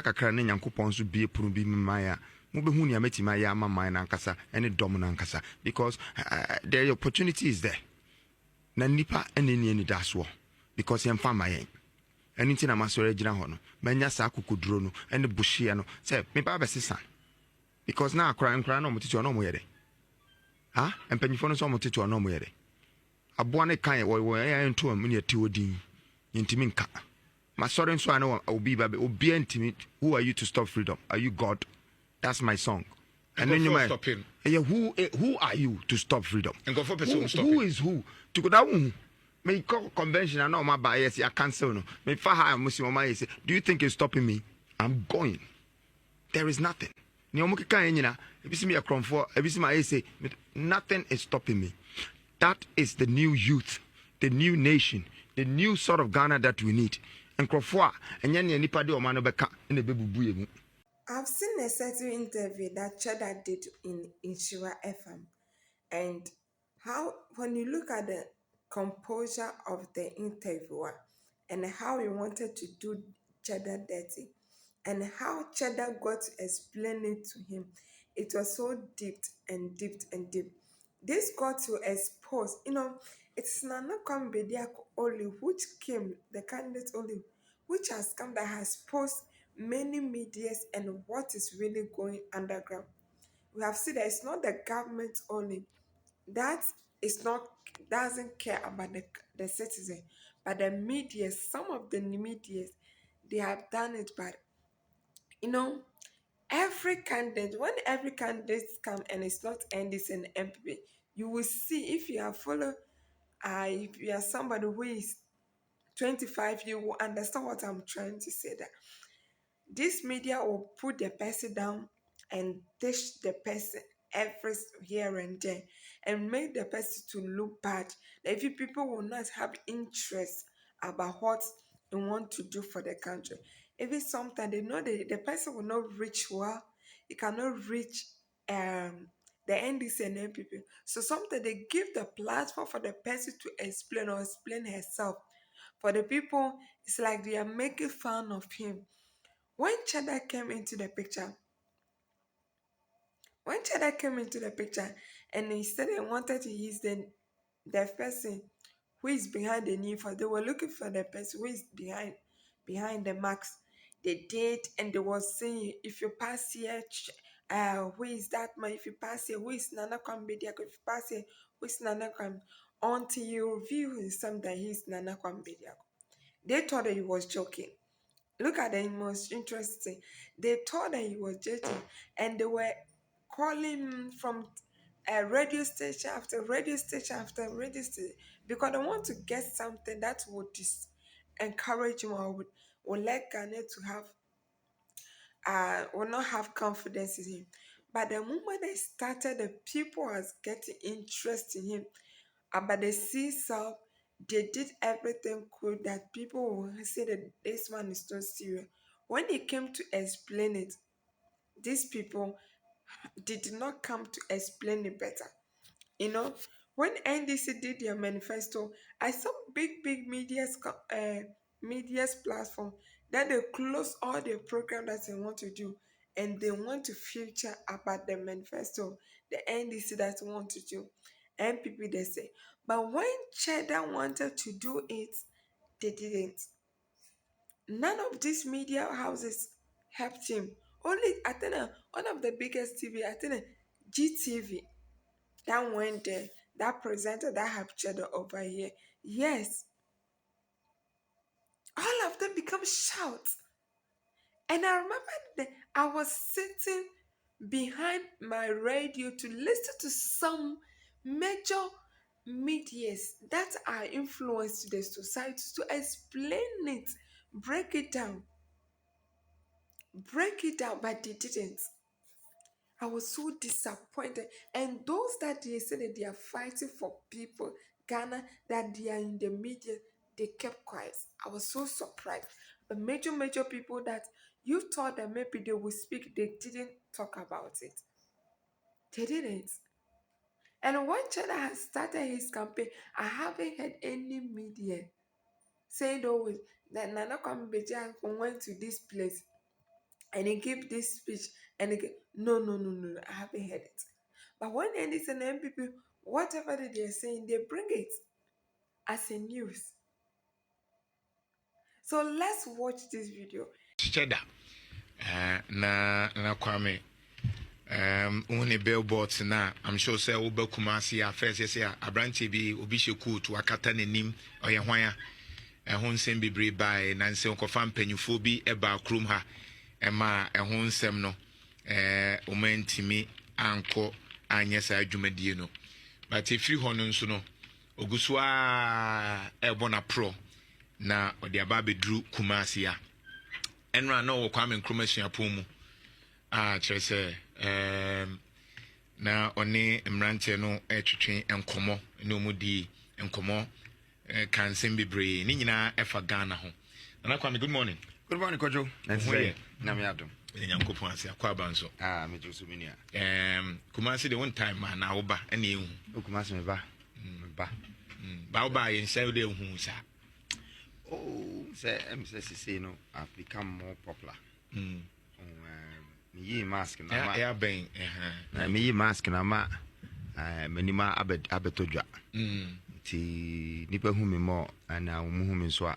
kakra ne Nyankopon so bie punu bi maya. Mobehu ni ametima ya mama na nkasa ene dom na nkasa because the opportunity is there. Na nipa ene ni daso because yem fama yen. Eni nti na masore gina ho no. Manya sa akokoduro no ene buhye no. Say me ba besesa. Because na akra no motiti ono mo yede. Ha? Empanyifo no so motiti ono mo yede. Aboa ne kan wo ya nto am ne ati odin. Yintimi nka. Masore nso ana obi ba obi antimi. Who are you to stop freedom? Are you God? That's my song. And then you might stop him. Yeah, who are you to stop freedom? And go for person who is who? To go down. Me call convention and all my bias. I cancel no. Me faha Muslim my say. Do you think you're stopping me? I'm going. There is nothing. Ni omuke kan nyina. Ebisi me akromfo. Ebisi my say. Nothing is stopping me. That is the new youth, the new nation, the new sort of Ghana that we need. And krofo enya ne nipa de o ma no beka na bebubu yemu. I've seen a certain interview that Cheddar did in Insura FM, and how when you look at the composure of the interviewer and how he wanted to do Cheddar dirty, and how Cheddar got to explain it to him, it was so deep and deep and deep. This got to expose, it's Nana Kwame Bediako only, which came, the candidate only, which has come that has posed many medias and what is really going underground. We have seen that it's not the government only that is not doesn't care about the citizen, but the media, some of the media, they have done it, but you know, when every candidate come and it's not NDC and MPP, you will see if you have followed, if you are somebody who is 25, you will understand what I'm trying to say. That this media will put the person down and dish the person every here and there and make the person to look bad. If you people will not have interest about what they want to do for the country. If it's something they know the person will not reach well, it cannot reach the NDC and MPP. So sometimes they give the platform for the person to explain or explain herself. For the people, it's like they are making fun of him. When Cheddar came into the picture, and he said they wanted to use the person who is behind the new for, they were looking for the person who is behind the marks. They did, and they was saying, if you pass here, who is that man? If you pass here, who is Nana Kwame Bediako? If you pass here, who is Nana Kwame? Until you reveal himself that he's Nana Kwame Bediako. They thought that he was joking. Look at the most interesting. They thought that he was joking, and they were calling him from a radio station after radio station after radio station because they want to get something that would encourage him or would let Ghana to have will not have confidence in him. But the moment they started, the people was getting interest in him. But the seesaw, they did everything good that people will say that this one is not serious. When it came to explain it, these people did not come to explain it better. When NDC did their manifesto, I saw big media's platform that they close all the program that they want to do, and they want to feature about the manifesto, the NDC that want to do, NPP they say. But when Cheddar wanted to do it, they didn't. None of these media houses helped him. Only I think one of the biggest TV, I think GTV, that went there, that presenter that have Cheddar over here. Yes, all of them become shouts. And I remember that I was sitting behind my radio to listen to some major medias that are influenced to the society to explain it, break it down, but they didn't. I was so disappointed. And those that they said that they are fighting for people, Ghana, that they are in the media, they kept quiet. I was so surprised. But major people that you thought that maybe they would speak, they didn't talk about it. They didn't. And when Cheddar has started his campaign, I haven't heard any media saying always that Nana Kwame Bediako went to this place. and he gave this speech, and no, I haven't heard it. But when it's an MPP, whatever that they're saying, they bring it as a news. So let's watch this video. Cheddar. Nana Kwame. Only billboards na I'm sure say Uber Kumasi a first say a branch bi obi sheku to akata nanim oye hwan a ho nsem bebre by nanse onkofa mpanyufo bi eba krom ha ema ho nsem no omantimi anko anya sa adwumadie no but if you hono nso no oguso a ebona pro na ode aba bedru Kumasi a enra na wo Kwame Nkrumah suapon mu kyerɛ sɛ na ɔne mmeranteɛ no twetwe nkɔmmɔ ne ɔmu di nkɔmmɔ kansɛm bebree ne nyinaa ɛfa Ghana ho. Nana Kwame, good morning. Good morning, Kojo. Nice na me adom. Nyankopɔn ase akɔ aba nso. Me jo so minia. Kumasi the one time ma na woba ɛne ehu. Kumasi me ba. Ba woba yɛn sɛ de ehu sa. Oh, say MCC no have become more popular. Me mask na ma ya ben me mask na ma manima abetodwa nti nipa hu me more na wo hu me so a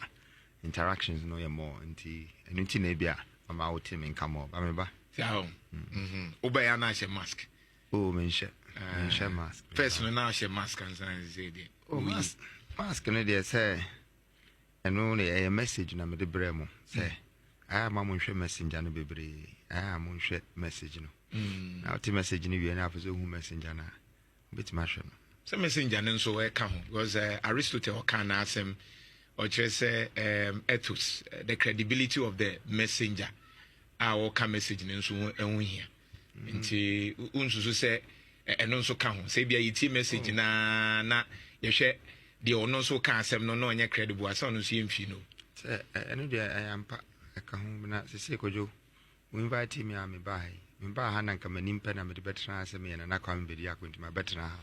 interactions no ye more nti enu ti na bia mama wo ti me nka more ba me ba so oba ya na she mask me nche mask first no na she mask and say dey mask no dey say enu na message na me de bremo say ma mo nhwe messenger no bebre mo nhwe message no na o message no wie na afa so hu messenger na bit ma hwe no so messenger no so e ka ho because Aristotle can asem or say ethos the credibility of the messenger o ka message no so ehun hia nti unsusu say eno so ka ho say bia yiti message na yehwe de ono so ka asem no onye credible asa ono so yemfi no say eno de ayampa eka ho na sese Kojo we invite me am by me ba ha na nka manim pe na me de betra asem ye Nana Kwame Bediako nti ma betra ha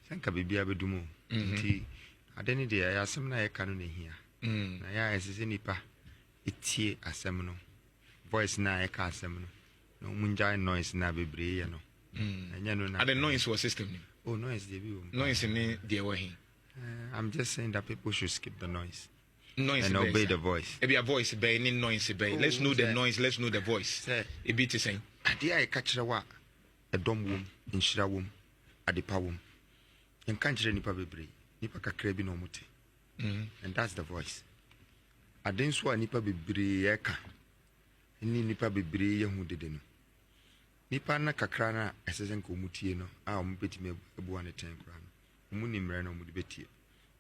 senka bibia bedumo nti adeni de ya asem na ye ka no na hia na ya sese nipa etie asem no voice na ye ka asem no no munja noise na bebre ye no anya no na the noise was system ni noise de bi wo noise ni de wo hin I'm just saying that people should skip the noise and obey the voice. If your voice be any noise be. Let's know the noise, let's know the voice. It be the same. Ade I catch wa a dom wom, inshira wom, adepa wom. En kanjire nipa bebre, nipa kakra bi no muti. And that's the voice. Aden so nipa bebre eka. Ni nipa bebre ye hu dede no. Nipa na kakra na esesen ko mutie no, a omo betime ebu ane ten kra no. Omo nimre na omo de betie.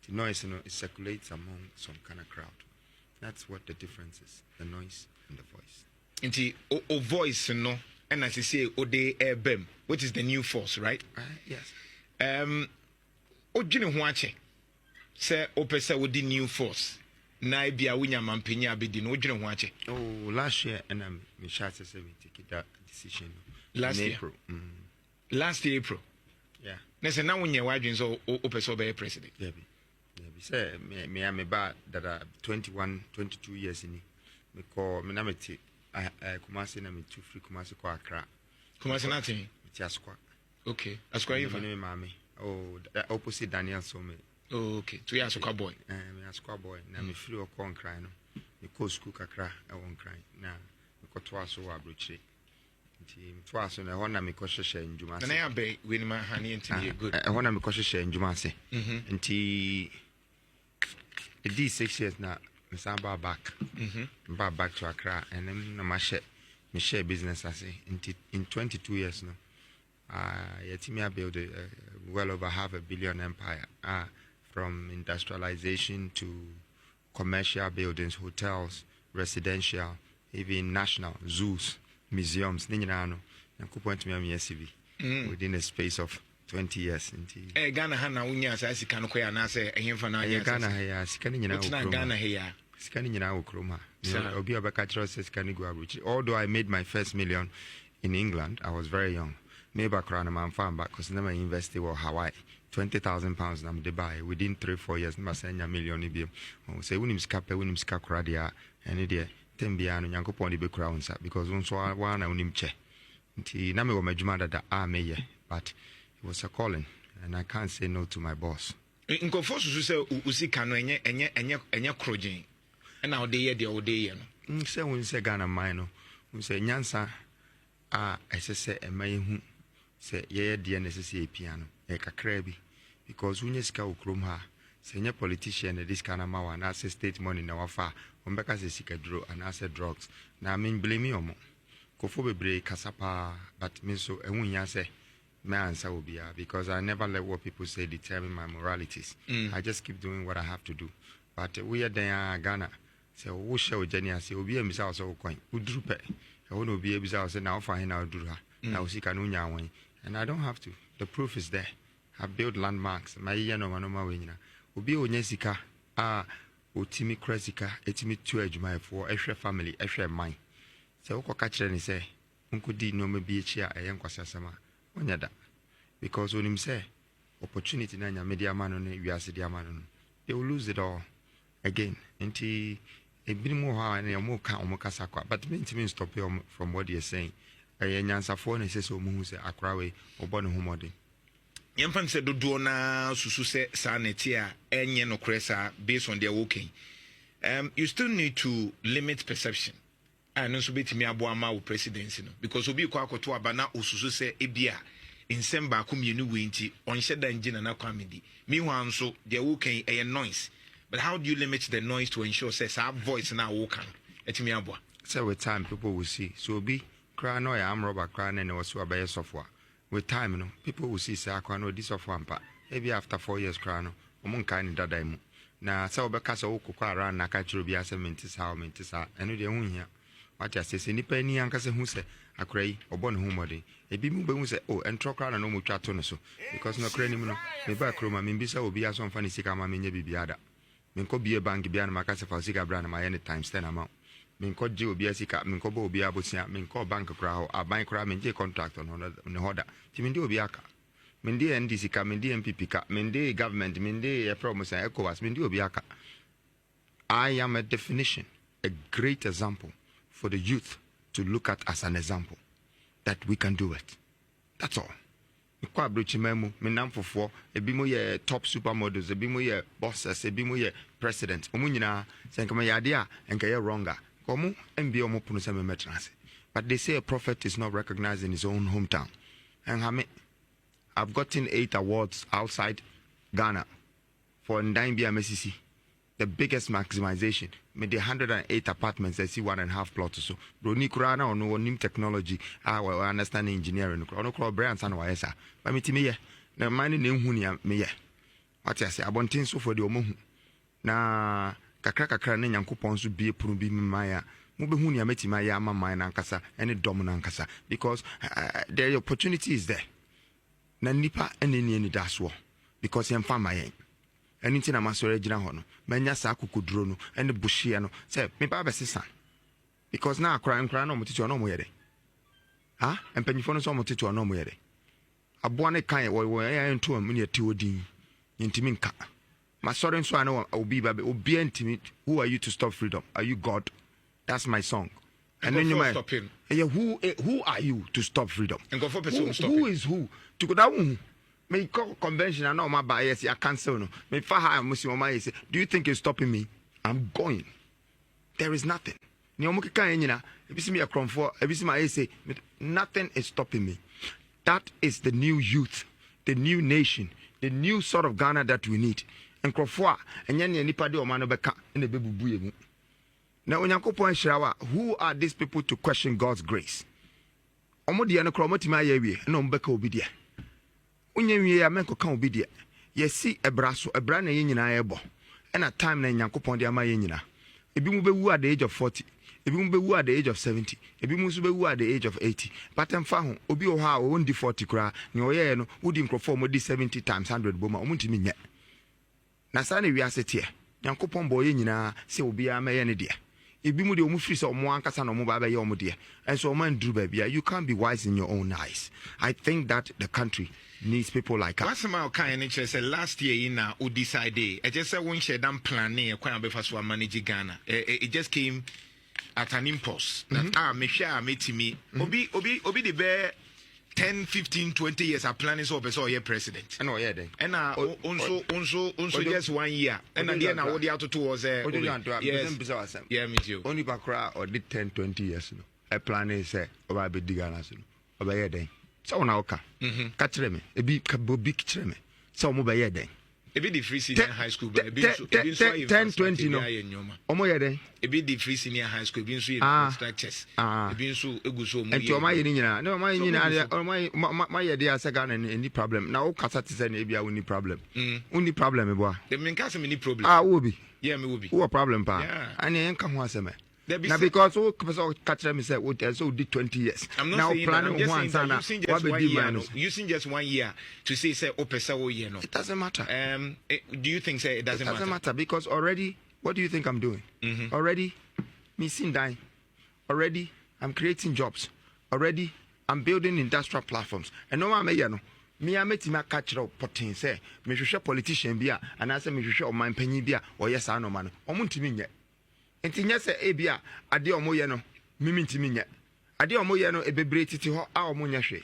The noise, it circulates among some kind of crowd. That's what the difference is, the noise and the voice. Inti o voice no, and as you say, o de bem, which is the new force, right? Yes. O jini huache, say o pesa o di new force. Na bia winya mampenya abedi no o jini huache. Oh, last year, and me shot to say we take that decision. Last year. April. Last year April. Yeah. Nese na winya wadwin so o pesa o be president. Yeah. Say me am about that 21 22 years in me call me na me ti Kumasi na me too free Kumasi ko Accra Kumasi na tin ti Asukwa okay Asukwa you me mama opposite Daniel so me okay to Asukwa boy me Asukwa boy na me free o kon cry no me ko school kakra e won cry na me ko to aso wa brochire nti to aso na ho na me ko hwehwe ndwuma se na ya be we ni ma hani nti good ho na me ko hwehwe ndwuma se nti it did 6 years now. Me samba back. Back to Accra, and then my share business. I say in 22 years now. I built well over $500 million empire. From industrialization to commercial buildings, hotels, residential, even national zoos, museums. Ninjano. Nakupo to me SCV within a space of 20 years. Ghana hana unya sa sika no koya na se ehemfa na ya Ghana ya sika ni nyina wo Ghana he ya sika ni nyina wo kroma obi obeka chiro se sika ni go abrochi. Although I made my first million in England, I was very young. Maybe akra na man farm back cuz na my university was Hawaii. 20,000 pounds na me buy within 3-4 years na senya million ni bi. Say unim sika kra dia ene de tembiano nyankopon de bekura unsa because unso wa na unim che nti na me wo madwuma dada meye but it was a calling and I can't say no to my boss. Nkofo susu se usika no enye krogen na ode ye de ode ye no se won se Ghana man no won se nyansa esese emayehu se ye de na esese piano e kakra bi because unye sika okrom ha se nye politician this kind of mawa na say state money na wafa ombeka se sika duro and I say drugs na I mean blame omo kofo bebre kasapa but me so ehun say my answer will be because I never let what people say determine my moralities. I just keep doing what I have to do. But we are there Ghana. So we share with Jenny. I say, "Obi emisa also coin. Udrupe. I want to be able to say now for him now do her. Now see kanunya win. And I don't have to. The proof is there. I built landmarks. My year no manoma win. Obi onyesika otimi kresika etimi two ejuma for every family every mine. So ko catch ni say unkudi no me bi echi a eyen kwasasama. Onyada because when him say opportunity na media man no wiase dia man no they will lose it all again nti ebinimu ha na mo ka omukasa kwa but me ntimi stop you from what you're saying nyansafo na say so mu say akra we obo ne homode yemfam se dodo na susu se sanity a enye no kresa based on their working you still need to limit perception and also betimi aboama wo presidency no because obi kwa akoto abana osusu se ebia insem ba komienu wenti on Cheddar Nana Kwame di meanwhile nso there working a noise but how do you limit the noise to ensure says our voice na wo kan etimi aboa so with time people will see so obi cry no ya am rubber cry na was so abaye software with time you know people will see say akwa no this software mpa maybe after 4 years cry no omo nkan ni dada mu na say obeka say wo kokwa around na ka chiro bia say mentisa eno de hu hia what I say nipa ni anka se hu se akra yi obo ne hu mode ebi mu be hu se oh entro kra na no mu twa to no so because no kra ni mu no me ba kroma me bisa obi aso mfa ni sika ma me nya bibiada me nko bie bank bia na maka se fa sika bra na ma ye ne times 10 amount me nko je obi asika me nko ba obi abosia me nko bank kra ho aban kra me je contract no ne hoda ti me ndi obi aka me ndi NDC ka me ndi MPP ka me ndi government me ndi promotion ECOWAS me ndi obi aka I am a definition a great example for the youth to look at as an example that we can do it. That's all. Kwa brochimemu menamfofo ebi mo ye top supermodels ebi mo ye bosses ebi mo ye president omu nyina senkama yade a enka ye wronga komu mbi omo punu se memetrase but they say a prophet is not recognized in his own hometown and I've gotten 8 awards outside Ghana for Ndaimbia MSCC the biggest maximization made 108 apartments I see 1.5 plots so broni kurana ono nim technology I understand engineering ono kro brands and wayesa but me timi ye na mani na ehunu ya me ye what I say abontin so for the omohu na kakra na nyankopon so bie puru bi mmaya mo be hunu ya metima ya amama na nkasa any dom na nkasa because the opportunity is there na nipa eneni ni daso because yem fama yen anything na masore gina ho no manya sa akukuduro no ene buhie no say me ba besesa because na akra no motiti no mo yede ha empanyifo no so motiti no mo yede aboa ne kan wo ya nto am ne ati odin ntimi nka masore nso ana obi ba obi ntimi who are you to stop freedom are you God that's my song and then you who are you to stop freedom and go for person who is who to go down me call convention and all my bias I cancel no me fa ha muslim my say do you think you're stopping me I'm going there is nothing ni omuke kan nyina ebisi me akromfo ebisi my say nothing is stopping me that is the new youth the new nation the new sort of Ghana that we need enkrofo a enye ne nipa de o ma no beka na bebubu yemu na onyankopon hirawa who are these people to question God's grace omode no kromoti ma ya wie na ombeka obi de unyewie ya menko kan obi de yesi ebraso ebra na yenyina ebo na time na nyankopon de ama yenyina ebi mu bewu at the age of 40 ebi mu bewu at the age of 70 ebi mu so bewu at the age of 80 patem fa ho obi o ha o ndi 40 kra ne oye no wudi nkrofo mo di 70 times 100 boma omuntimi nye na sa na wiase tie nyankopon bo yenyina se obi ama ye ne de ebi mu de omu free se omo ankasa na omo ba ba ye omo de enso omo ndru ba bia you can't be wise in your own eyes. I think that the country needs people like us. What's my kind of say last year in we decided I just said one share them planning a quite befa so manage Ghana. It just came at an impulse that me share me obi the bear 10, 15, 20 years are planning so person or president. And then. And also just 1 year. And then now what the out to was yes. Yeah, me too. Only bakra or did 10, 20 years. A plan is say over be digana so. Over here then. So na oka. Catch me. E be big me. So mo be here then. E be the free senior high school but e be 10, 20 no. Omo here then. E be the free senior high school be so infrastructures. E be so eguso mo. Enti oma yini nyina. No oma yini nyina my ye dey asega na any problem. Na o kasa te say na e bia we problem. Uni problem e bo a. Dem nka se me ni problem. Wo bi. Yeah, me wo bi. Wo problem pa. Ani enka ho aseme. Now because who person catch me say what so did 20 years. I'm not now saying planning that. one sana. Using just 1 year to say oh pesa oh year no. It doesn't matter. Do you think say it doesn't matter? It doesn't matter because already what do you think I'm doing? Already me seeing dying. Already I'm creating jobs. Already I'm building industrial platforms. And no one may no. Me I met him catch up potting say me should politician bia and I say me should man penny bia or yes I no man. Omuntimi nye. Enti nya se ebia ade omoye no mimi ntimi nya ade omoye no ebebre titi ho a omonya hwe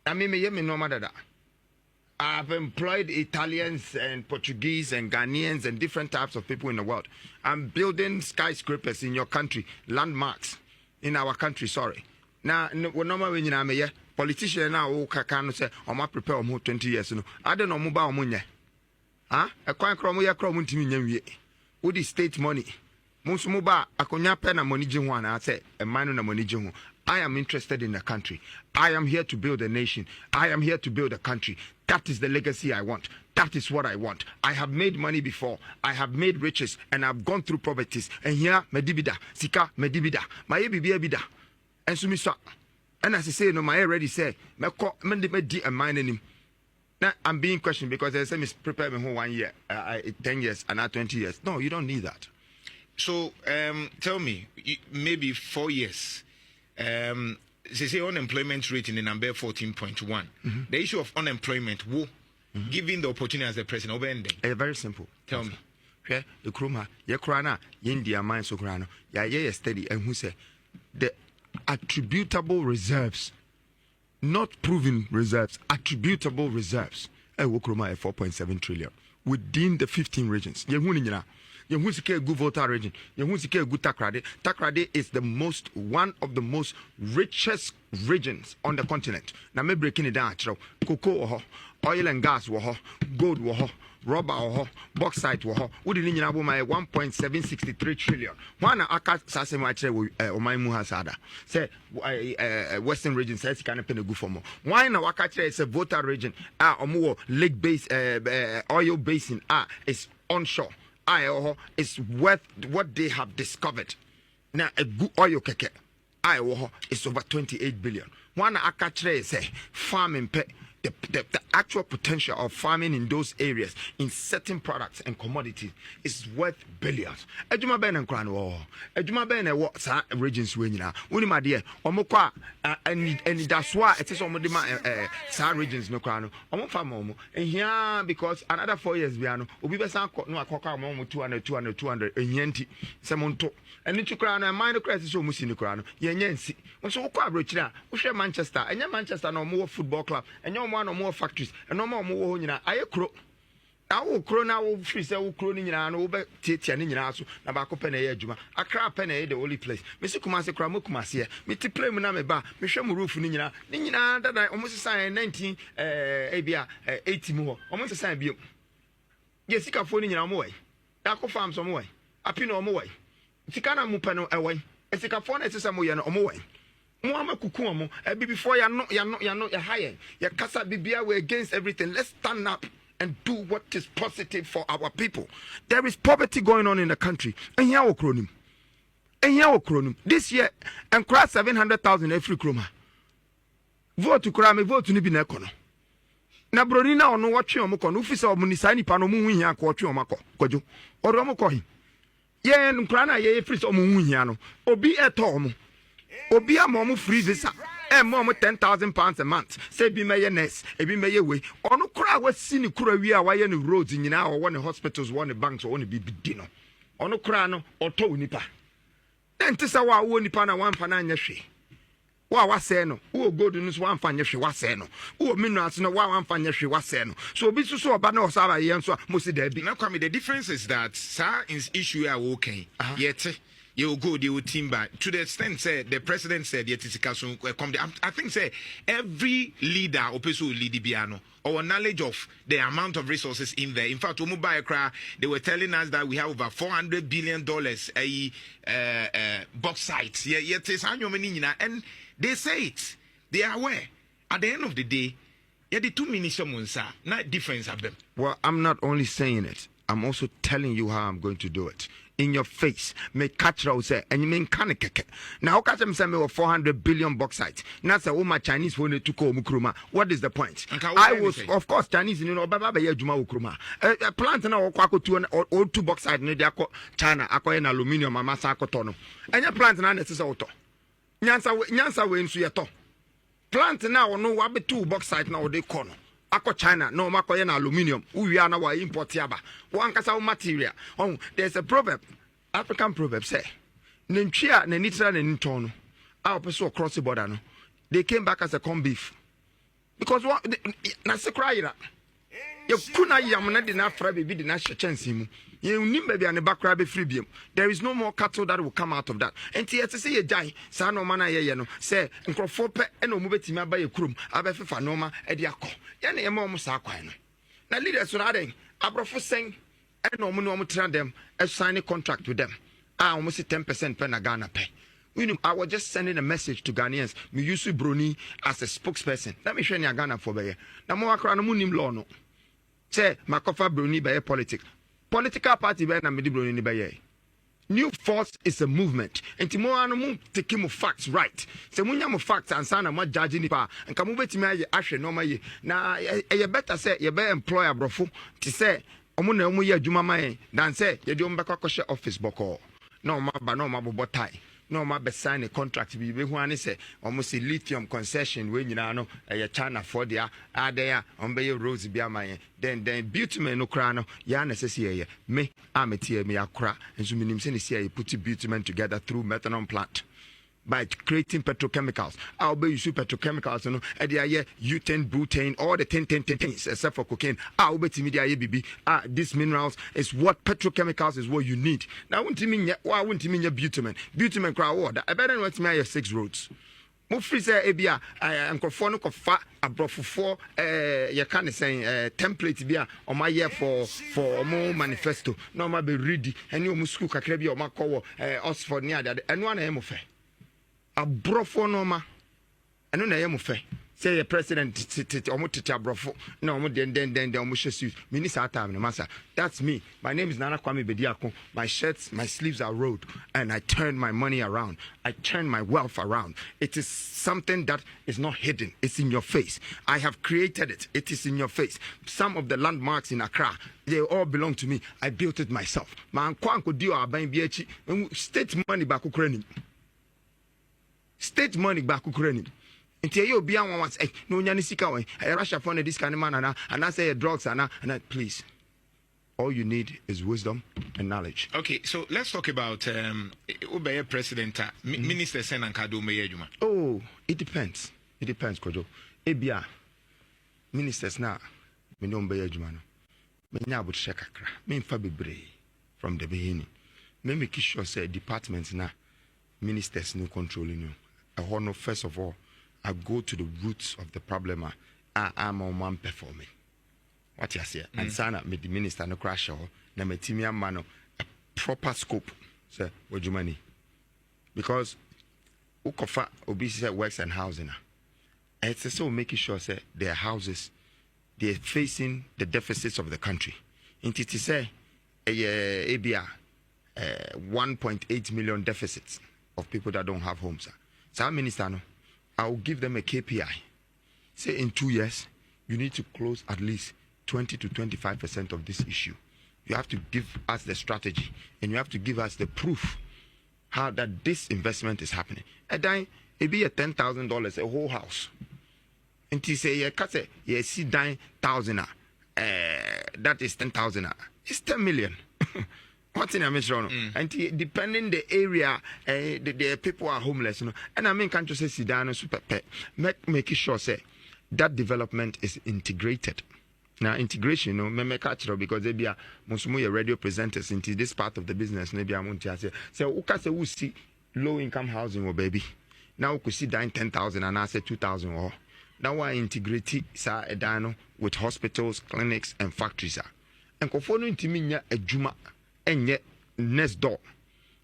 na me ye me normal dada. I've employed Italians and Portuguese and Ghanaians and different types of people in the world. I'm building skyscrapers in your country, landmarks in our country, sorry. Now we normal we nyina me ye politician na wo kaka no say o ma prepare omo 20 years no ade no mo ba omo nya e kwan kro mo ye kro mo ntimi nya wie wo di state money. Musumuba akonya pe na money je ho ana say e man na money je ho. I am interested in the country. I am here to build a nation. I am here to build a country. That is the legacy I want. That is what I want. I have made money before. I have made riches and I've gone through poverties. And here medibida, sika medibida. My bibia bida. And so me so. And as I say no my already say me di a mine him. Now I'm being questioned because they say me prepare me 1 year, 10 years and not 20 years. No, you don't need that. So tell me, maybe 4 years. They say unemployment rate in the number 14.1. The issue of unemployment, giving the opportunity as the president, very simple. Tell me. The kroma, ye krana, India mine so grano, ye steady, and who say the attributable reserves, not proven reserves, attributable reserves. Kroma 4.7 trillion within the 15 regions. Good voter region. Good Takrade. Takrade is one of the most richest regions on the continent. Now me breaking it down. Cocoa, oil and gas, gold, rubber, bauxite, would you know my 1.763 trillion. One aka sasemache omai muhasada. Say western region says can pay good for more. Why na wakache is a voter region. Lake base oil basin is onshore. Is worth what they have discovered. Now a good oil keke is over 28 billion. One akatre say farming the actual potential of farming in those areas in certain products and commodities is worth billions. Ejuma ben and crown ejuma ben and what regions we na uni my dear omokwa and that's why it is omodima regions no crown omo farm omo and here because another 4 years biano obi be san no akoka omo 200 enyanti semonto and you crown and minor crisis so musi no crown yenyansi so kwa abrochira wo hwe Manchester enya Manchester no mo football club enya no more factories and no more ho nyina aye kro na wo kro na wo free say wo kro ni nyina no wo be tietia ni nyina so na ba ko pe na ye adwuma Accra pe na ye the only place me si kuma se kra mo kuma se me ti play mu na me ba me hwe mu roof ni nyina dada omo se sign 19 ebia 80 mu ho omo se sign bio ye sika fo ni nyina mo wai da ko farm so mo wai api no mo wai sika na mu pe no e wai sika fo na se se mo ye no omo wai Muama kukumo, before you're higher. Your casa bibia we're against everything. Let's stand up and do what is positive for our people. There is poverty going on in the country. And here this year, and cross 700,000 every kroma. Vote to crime, vote to Nibin Econo. Na Bronina or no watching on Mokon, Ufisa or Munisani Panomu Yak watching on Mako, Kojo, or Romokohi. Ye and Krana ye free or Muniano, or be at home. Obi a mom free visa and mom 10,000 pounds a month. Say be mayonnaise, a be may way. Or no crowd was seen kura we are why any roads in now or one hospitals, one banks or one be dinner. Or no crano or to nipa. enti sa wa wo nipa na wan fa na anya hwe wa say no wo gold no so wan fa anya hwe wa say no wo minerals no wa wan fa anya hwe wa say no so obi so oba na osaba ye nso mo si da bi na kwame the difference is that sir is issue are okay yet you go the timber to the extent say the president said yet is come I think say every leader opeso lead biano or knowledge of the amount of resources in there. In fact, they were telling us that we have over $400 billion bauxite. And they say it. They are aware. At the end of the day, the 2 ministers not difference of them. Well, I'm not only saying it. I'm also telling you how I'm going to do it. In your face, me catch row say, and you mean kaneke. Now, catch them say me 400 billion bauxite. Now, say, my Chinese phone to call Mukruma. What is the point? I was, of course, Chinese, you know, Baba Juma Ukruma. A plant now, Quaco 2 or 2 bauxite, China, Aqua aluminium, Masa Cotono. And your plant now, this is auto. Nyansa wins yato. Plant now, no, what be 2 bauxite now, they corner. Ako China no mako na aluminium we are na wa import yaba one kasa material there's a proverb African proverb say nentwia na nitra na nton no a person cross the border no they came back as a corned beef because what na se cry na you kuna yam na de na fra be de na chance mu you nimba bia ne bakra be free biem there is no more cattle that will come out of that and yet say ye jai sa no man ye no say nkrofo pe e no mu betimi aba ye kurum aba fefa no ma e de akọ ya na ye ma omo sa kwan no na leaders so raden abrofo sen e no mu no omo tra them e sign a contract with them almost 10% pe na Ghana pay. I was just sending a message to Ghanaians. Me use Bruni as a spokesperson. Let me show you Ghana for be. Na mo akra no munim law no. Say makofa Bruni be politics. Political party be na me di Bruni ni be. New force is a movement. Enti mo anu mu take mo facts right. Se munya mo facts ansa na mo judge ni pa. Nka mo betimi aye ahwe no ma ye. Na ye better say ye be employ abrofo ti say omo na omo ye adwuma man dan say ye di omo be kwakoshe office boko. No ma ba no ma bobo tie. No ma be sign a contract be hu ani say almost lithium concession we nyina no China for dia adea on be rose bia man then bitumen no kra no ya na sese me ametie me akra enso minim se ne see put bitumen together through methanol plant by creating petrochemicals. I'll be using petrochemicals, you know, and they are butane, butane, all the 10 things except for cocaine. I'll be media BB. These minerals is what petrochemicals is what you need. Now, I wouldn't mean your bitumen. Bitumen crowd water. I better not me 6 roads. Mo free say ebia enkrofo ko fa abrofo for you can say template bia o ma year for mo manifesto. No ma be ready. Any o mo school kakra bia o ma ko Oxford near that. Eno na em fe. Abrofo no ma eno na ye mo fe say the president omo tete abrofo na omo den omo hye minister time no masa. That's me. My name is Nana Kwame Bediako. My shirts, my sleeves are rolled and I turn my money around. I turn my wealth around. It is something that is not hidden. It's in your face. I have created it. It is in your face. Some of the landmarks in Accra, they all belong to me. I built it myself. Ma nkwanko dio aban bi echi state money ba kokora state money back Ukraine. Until you be on once, no Yanisika way. I Russia for this kind of man and I say drugs and please. All you need is wisdom and knowledge. Okay, so let's talk about Ubeye President Minister Senan Kado Meyejuma. Oh, it depends. It depends, Kojo. Ebia ministers now, me no Meyejuma no. Me nya but shekakra. Me fa bebre from the beginning. Me make sure say departments now ministers no controlling you. First of all, I go to the roots of the problem. I'm on one performing. What you say? And sana me the minister no crash or na me timia mano a proper scope. Say what you money? Because ukofa obisi works and housing. It's so making sure say their houses they're facing the deficits of the country. Inti say ABR 1.8 million deficits of people that don't have homes. So, Minister, no, I will give them a KPI. Say in 2 years, you need to close at least 20 to 25% of this issue. You have to give us the strategy and you have to give us the proof how that this investment is happening. And then it be a $10,000 a whole house. And to say, yeah, see, 9,000. That is 10,000. It's 10 million. What's in a mission? And depending the area, the people are homeless, you know. And I mean, can't you say Sidano super pet? Make sure say that development is integrated. Now integration, you know, me catch it because they be a Musumuya radio presenters into this part of the business. Maybe I want to say, so ukase we see low income housing or baby. Now we could see down 10,000 and I say 2,000 or now I integrate sa edano with hospitals, clinics, and factories. And conforming to me a juma and yet next door.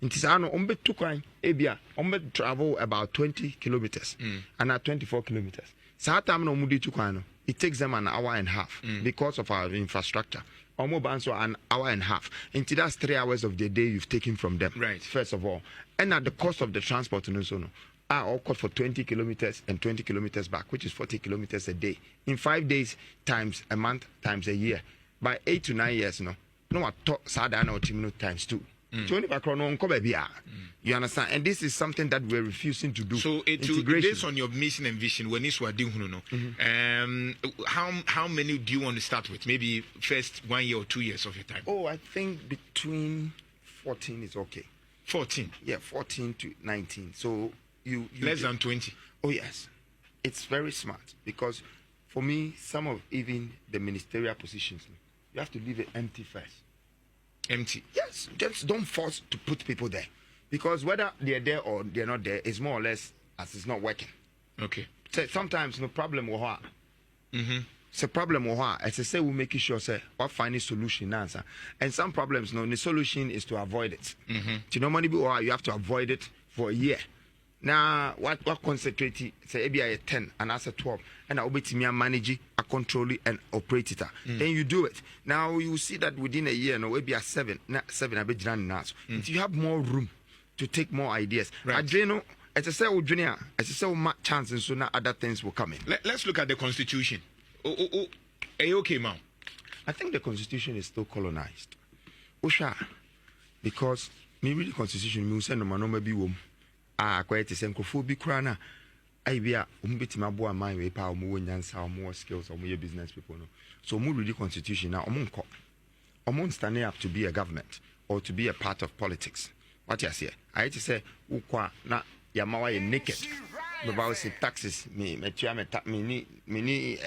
It is an ombe tukwan ebia ombe travel about 20 kilometers and at 24 kilometers. Sa time no mudi tukwano. It takes them an hour and a half because of our infrastructure. Almost answer an hour and a half. Into that's 3 hours of the day you've taken from them. Right. First of all. And at the cost of the transport and so on. Are all cost for 20 kilometers and 20 kilometers back, which is 40 kilometers a day. In 5 days times a month times a year. By 8 to 9 years, no I taught Sadana or Timino times 2. You understand? And this is something that we're refusing to do. So based on your mission and vision, when it's what how many do you want to start with? Maybe first 1 year or 2 years of your time? Oh, I think between 14 is okay. 14? Yeah, 14 to 19. So you less than 20? Oh, yes. It's very smart because for me, some of even the ministerial positions, you have to leave it empty first. Empty? Yes. Just don't force to put people there. Because whether they're there or they're not there is more or less as it's not working. Okay. So sometimes no problem with what. It's a problem with what. As I say, we're making sure say what find a solution answer. And some problems, no, the solution is to avoid it. You know, money you have to avoid it for a year. Now, what concentrate say maybe a 10 and as a 12, and I'll be me manage, a control it and operate it. Then you do it. Now you see that within a year, no, maybe a 7, a bit now. You have more room to take more ideas. Right. Adreno, as I say, junior, as I say, chances so now other things will come in. Let's look at the constitution. Are you okay, ma'am? I think the constitution is still colonized. Osha, because me read the constitution, me say no man be wom. Quite the same bi krana. I be a umbitima boa my way power more nyansa or more skills or more business people no. So mu read the constitution now omon standing up to be a government or to be a part of politics. What you say? I to say ukwa na yamawa naked. About say taxes me mini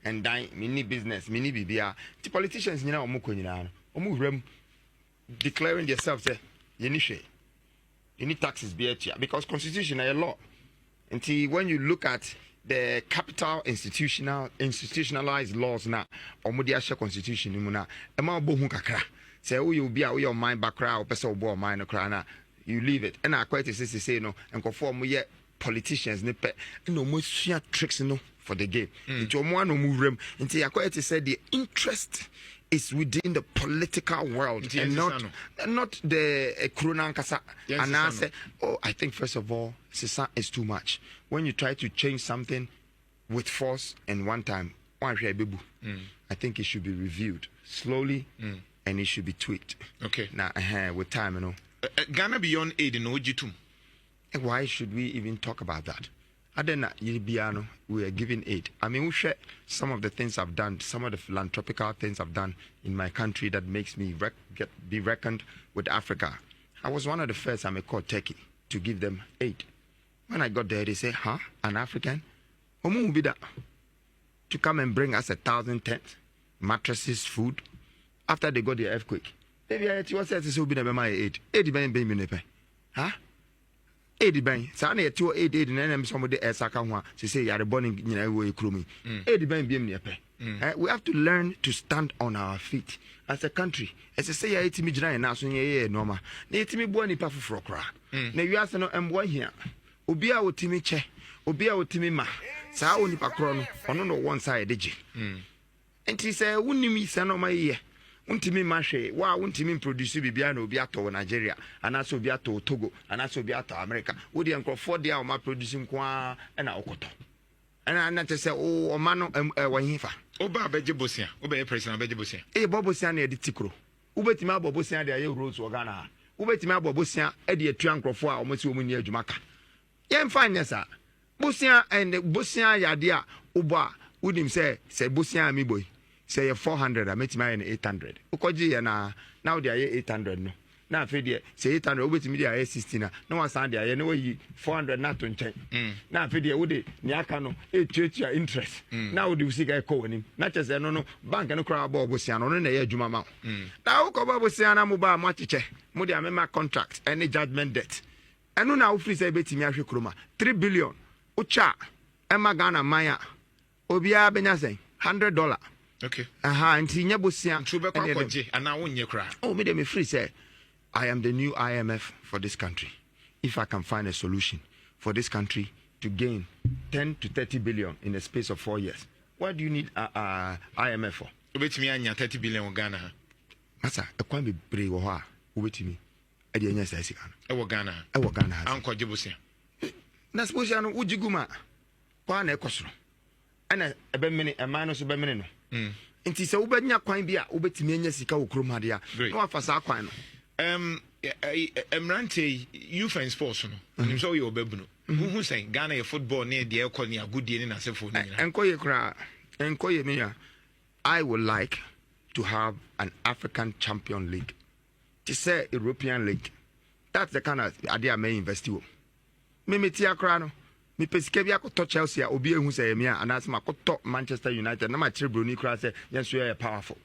and dine mini business mini bibia. The politicians nyina omu rem declaring themselves say yenishe. You need taxes be here because constitution is a law. Until when you look at the capital institutionalized laws now, or modiasha constitution, you say, oh, you'll be out your mind back crowd, person or mind crana, you leave it. And I quite say no, and conform with politicians, no more tricks no for the game. Into one move room until I quite say the interest is within the political world and not the Kronan Kasa. And I say, oh, I think first of all, it's too much. When you try to change something with force and one time, I think it should be reviewed slowly and it should be tweaked. Okay. Now, with time, you know. Ghana beyond aid in Ojitum. Why should we even talk about that? We are giving aid. I mean, we share some of the things I've done, some of the philanthropical things I've done in my country that makes me be reckoned with Africa. I was one of the first I'm called Turkey to give them aid. When I got there, they say, huh? An African? To come and bring us 1,000 tents, mattresses, food. After they got the earthquake. Huh? 80 bang. Sana ya tuo 80 na nem somebody else aka ho a say you are born in we krumi. 80 bang biem ne pe. We have to learn to stand on our feet as a country. As I say ya etimi gina na so ye normal. Na etimi bo nipa foforo kra. Na wiase no embo hia. Obi a otimi che, obi a otimi ma. Saa onipa kro no ono no one side deje. Enti say wunimi sa no ma ye. Untimi mashe wa untimi produce bibia na obi ato Nigeria anaso obi ato Togo anaso obi ato America wo de nkrofo de a ma produce nkoa na okoto na te say o ma no wanhifa oba abeje bosia oba ye president abeje bosia bobosia na editikro ubetimi abobosia de aye rose organa ha ubetimi abobosia e de atua nkrofo a omosi omuni adwumaka yen finance a bosia and bosia yade a obo a udim say bosia mi boy say you're 400, I met my 800. Ukoji now they are 800 no. Now say 800 over to me they are 16. No one stand there. You know 400 not to change. Now fidi would niakano church interest. Now do see guy call him. Not just no bank and crowd bob Bosiano no na juma ma. Now ko Bosiana muba matiche. Mudi amema contract any judgment debt. And no now free say betimi ahwe kroma 3 billion. Ucha Emma Ghana Maya Obia Benyasen $100. Okay. Anti Nyabosia. And now when you cry. Oh, me free say I am the new IMF for this country. If I can find a solution for this country to gain 10 to 30 billion in the space of 4 years, what do you need IMF for? Wait me and 30 billion Ghana. Masa, a quite be brave or ha, wait me. At the end, Ghana. Ghana. Uncle Jibusia. Na suppose you know Ujiguma. Kwan ekosoro. Ana ebe mini e man no so be mini no. Nti se wo benya kwan bi a wo betimi anya sika wo krom hade a. No afasa kwan no. Emrante youth and sports no. Nim so you obebu no. Who say Ghana ye football ne de ekọ ne agudie ne na sefo ni. Enkoye kra. Enkoye me ya. I would like to have an African Champion League. To say European League. That's the kind of idea I may invest in. Me tia kra no me pesike bia ko to Chelsea obi ehu say me anas ma ko to Manchester United na ma kire broni kra say yes we are powerful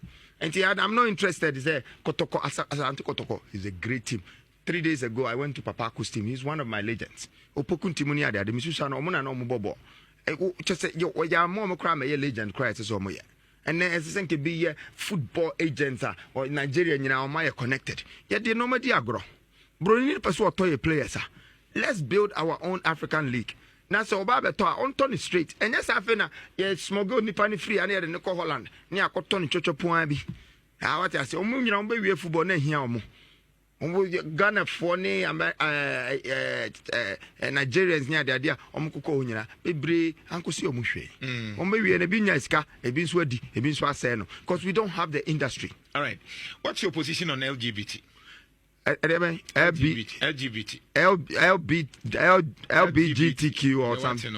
and I'm not interested say Kotoko Asante Kotoko is a great team. 3 days ago I went to Papaku's team. He's one of my legends. Opokun timu ni ade de misusa no mo na no mo bobo just say yo ya mo kra me legend kra say so mo ye and then as think be football agents or Nigeria nyina o ma connected ye de no ma di agro broni person otoye players let's build our own African league. Now, so Baba to on Tony Street. And yes, I feel yes, smuggle Nipani free and near the Nico Holland. Near Cotton Chocho Puabi. What I say, we are football here. Ghana for Nigerians near the idea Omkuko, Bebre, Uncle Sio Mushe. We are a binyaska, a bin sweaty, a bin swaseno, because we don't have the industry. All right. What's your position on LGBT? LBGTQ or something.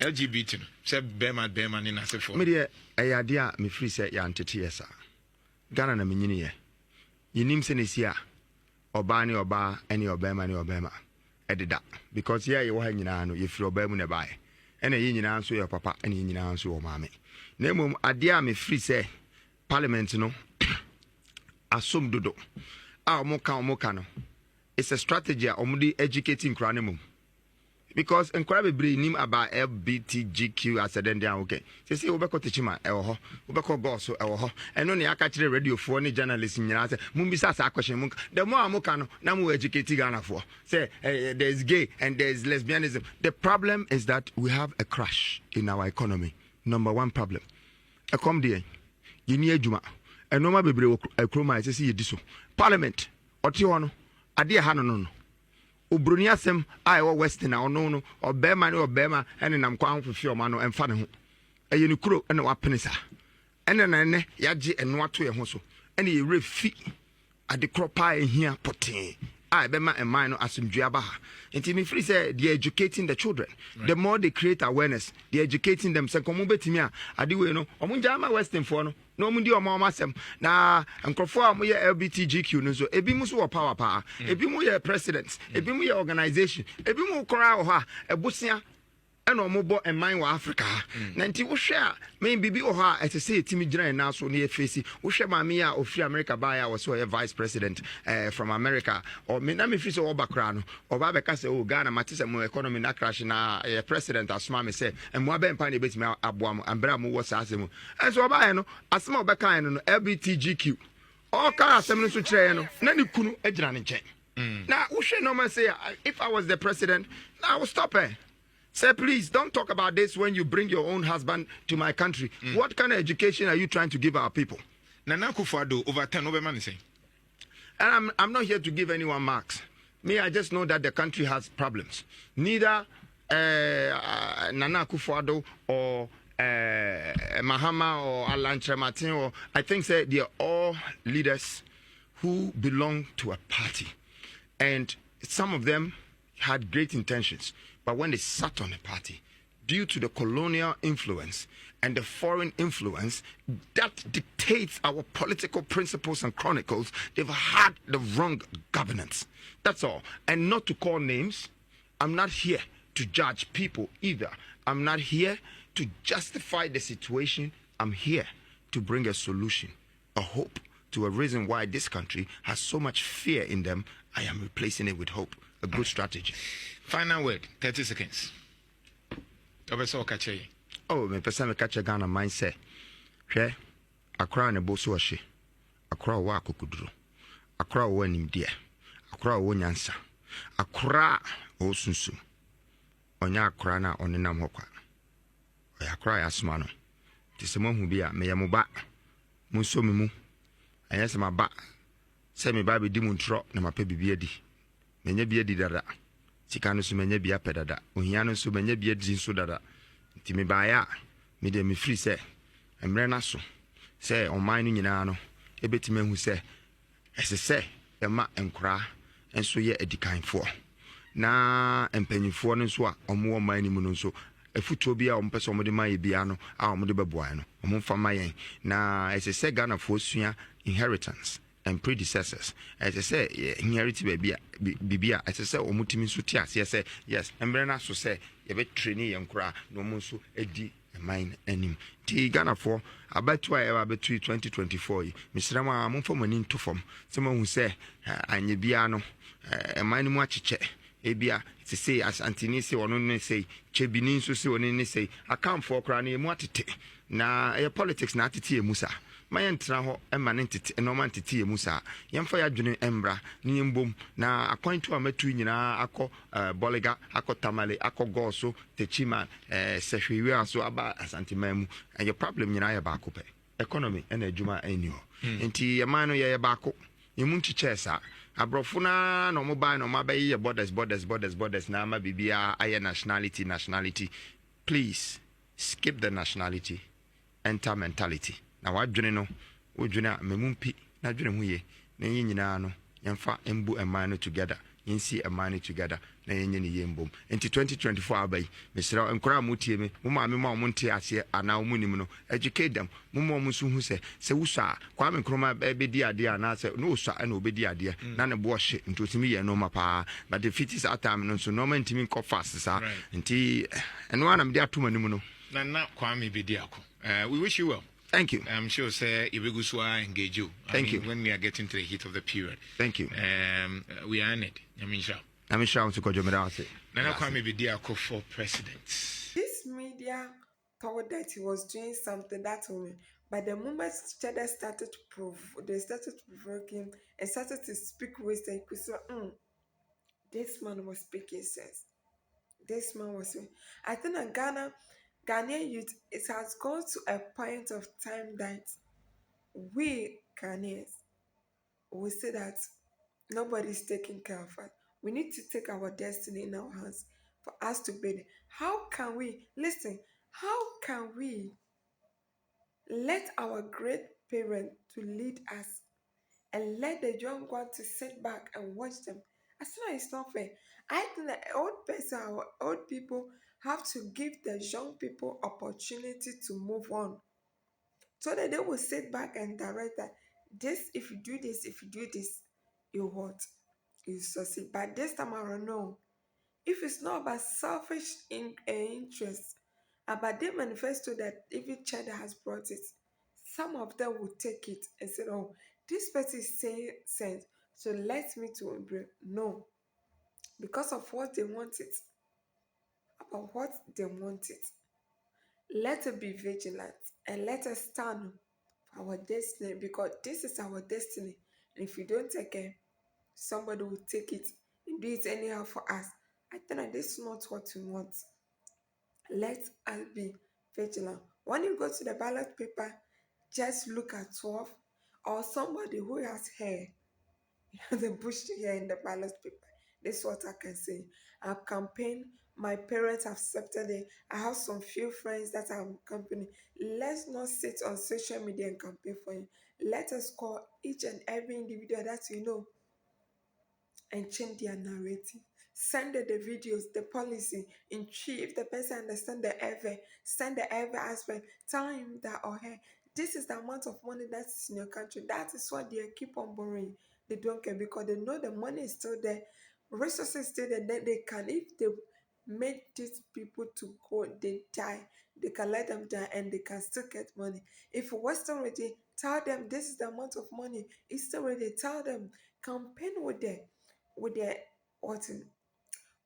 LGBT. Say Bema in as a form. Media, a idea me free say ya antitiesa. Ghana na minyini ye. Yinim senisia. Obani oba any obema ni obema. Edida. Because here you want no you free obemu ne buy. And a yin answer your papa and yin answer your mammy. Name idea me free say parliament no. Assume dodo. Mokano. It's a strategy of educating cranimum. Because incredibly nim about LBTGQ as a den down okay. Say Obeko Tichima, Obeko Gosso, and only I catch the radio for any journalist in Yasa, Mumbisa question. The more Mokano, Namu educating Ghana for. Say there's gay and there's lesbianism. The problem is that we have a crash in our economy. Number one problem. A comedy. You need Juma. And no more be a chroma is see you Parliament or Tiono, a dear Hanono. Ubruniasem, I or Western or no, or Bema or Bema, and then I'm quang for Fiomano and Fanahu. A unicro and a penisa. And then Yaji and what to a hoso. And he refi at the crop pie in here, potin. I Bema and mine as in Jabaha. And Timmy Free said, they're educating the children. Right. The more they create awareness, they're educating them. Secomobetimia, I do know, Omunjama Western for no mundi o mama sem na nkrofo a mo ye LBTGQ no so ebi mu so wo power ebi mu ye president ebi mu ye organization ebi mu kora ho a ebosia eno mo bo enman wa Africa na nti wo hwe a me bibi o ho a etese etimi gina na so na ye face wo hwe ma me a ofri America ba ya was so ye vice president from America or me na me fi so obakra no oba be ka se o Ghana matise mo economy na crash na president asma me say mo abempa na betimi aboa mo ambra mo wo sa asemu enso oba ye no asma obeka no LBTGQ all car asem no so kire no na ni kunu agina ne nchen na wo hwe no man say if I was the president I would stop her. Say, please, don't talk about this when you bring your own husband to my country. What kind of education are you trying to give our people? Nana Kwame over 10 over man say. And I'm not here to give anyone marks. Me, I just know that the country has problems. Neither Nana Kwame or Mahama or Alan Martin or I think say they are all leaders who belong to a party. And some of them had great intentions. But when they sat on the party, due to the colonial influence and the foreign influence that dictates our political principles and chronicles, they've had the wrong governance. That's all. And not to call names, I'm not here to judge people either. I'm not here to justify the situation. I'm here to bring a solution, a hope to a reason why this country has so much fear in them. I am replacing it with hope. A good strategy. Final word, 30 seconds. Oh, me pesa me catch a Ghana mindset. Hwɛ, akra ne bo so ɔhye. Akra wo akokuduro. Akra wo animdeɛ. Akra wo nyansa. Akra wo sunsum. Onya akra na onenam hɔ kwa. Oya akra ya asoma no. Ti se mo hu bi a me ye mo ba. Mo so me mu. Anya se ma ba. Se me ba be di mu ntro na ma pa bibi adi. Menye bi adi dada. Sika no so menye bi apɛ dada. Ohia no so menye bi adi so dada. Ti me ba ya me de me free se emre na so se ɔman no nyinaa no ebetime hu se ɛse se ɛma nkora enso yɛ adikanfoɔ na mpanyinfoɔ no nso a ɔmo ɔman ni mu no nso efutuo bi a ɔmo pɛ sɛ ɔmo de ma yɛ bia no a ɔmo de bɛboa no ɔmo mfa ma yɛn na ɛse se Ghana foɔ sua inheritance and predecessors as I say inherit baby bibia as I say omutimi so ti ase say yes embre na so say ye be training yen kura no mo so edi mine anim ti Ghana for abatu a eba betu 2024 yi misra ma mo fo mani nto fom se mo hu say anye bia no mine mu acheche ebia ti say as antini say ono ne say chebini so say ono ne say account for kura na mu atete na politics na atete emusa mayen tra ho ema ne ntete normal ntete emu sa yemfa ya dwene embra ne embom na akwantu amatu nyina akọ boliga akọ tamale akọ goso techima sehwewe aso aba asantemam and your problem nyina ya ba akọ economy na adwuma eni ho enti yeman no ye ba akọ yemu nchiche sa abrofo na no mobile no mabayi borders na ama bibia aye nationality please skip the nationality, enter mentality. Na wadwene no wodwene memumpi na dwene hu ye na yin nyina no yemfa embu eman no together yinsi eman no together na yenye ne yembom enti 2024 abai mesra enkora mutie me mo ma me ma mo nte ase ana mo nim no educate them mo mo so hu se wusa kwa me kroma bedi ade ana se no usa na obedi ade na ne bo hye enti otimi ye no mapa but the fit is atam no so no man timi ko fast sa enti eno ana me de atoma nim no Nana Kwame Bediako, we wish you well. Thank you. I'm sure, sir, Ibeguswa engage you. Thank you. When we are getting to the heat of the period. Thank you. We are in it. I'm sure to go to Nana Kwame Bediako for president. This media thought that he was doing something that woman, but the moment Cheddar started to they started to provoke him and started to speak with them. He said, this man was speaking sense. This man was saying, I think in Ghanaian youth, it has gone to a point of time that we Ghanaians will say that nobody's taking care of us. We need to take our destiny in our hands for us to be. How can we listen? How can we let our great parents to lead us and let the young one to sit back and watch them? I feel like it's not fair. I think that old people have to give the young people opportunity to move on so that they will sit back and direct that if you do this, you what? You succeed. But this time around, no. If it's not about selfish interest, about the manifesto that even Cheddar has brought it, some of them will take it and say, oh, this person is saying sense, so let me to embrace. No, because of what they want it, about what they want it. Let us be vigilant and let us stand for our destiny because this is our destiny. And if we don't take care, somebody will take it and do it anyhow for us. I think that this is not what we want. Let us be vigilant. When you go to the ballot paper, just look at 12 or somebody who has hair, the bushy hair in the ballot paper. This is what I can say. I've campaigned. My parents have accepted it. I have some few friends that are campaigning. Let's not sit on social media and campaign for you. Let us call each and every individual that we know and change their narrative. send the videos, the policy in tree. If the person understand the ever, send the ever aspect. Tell him that or her, this is the amount of money that is in your country. That is what they keep on borrowing. They don't care because they know the money is still there, resources still there. Then they can, if they make these people to go, they die. They can let them die and they can still get money. If Western already tell them this is the amount of money, it's still already tell them campaign with the what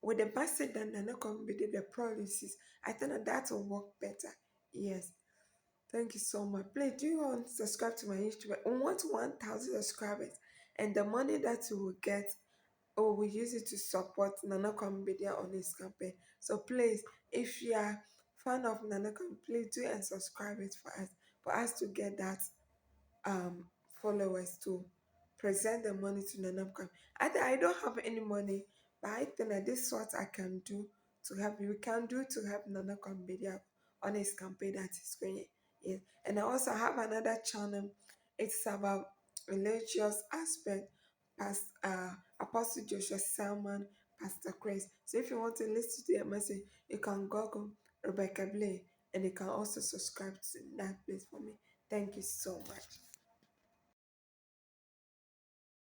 with the message that Nana Kwame Bediako, the policies. I think that will work better. Yes. Thank you so much. Please do you want to subscribe to my YouTube? I want 1,000 subscribers, and the money that you will get, or we use it to support Nana Kwame Bediako on his campaign. So please, if you are fan of Nana Kwame, please do and subscribe it for us to get that um followers to present the money to Nana Kwame. I don't have any money, but I think that this is what I can do to help you. We can do to help Nana Kwame Bediako on his campaign that is going. Yes. And I also have another channel. It's about religious aspect, past Apostle Joshua Salmon, Pastor Chris. So if you want to listen to their message, you can Google Rebecca Blay and you can also subscribe to that place for me. Thank you so much.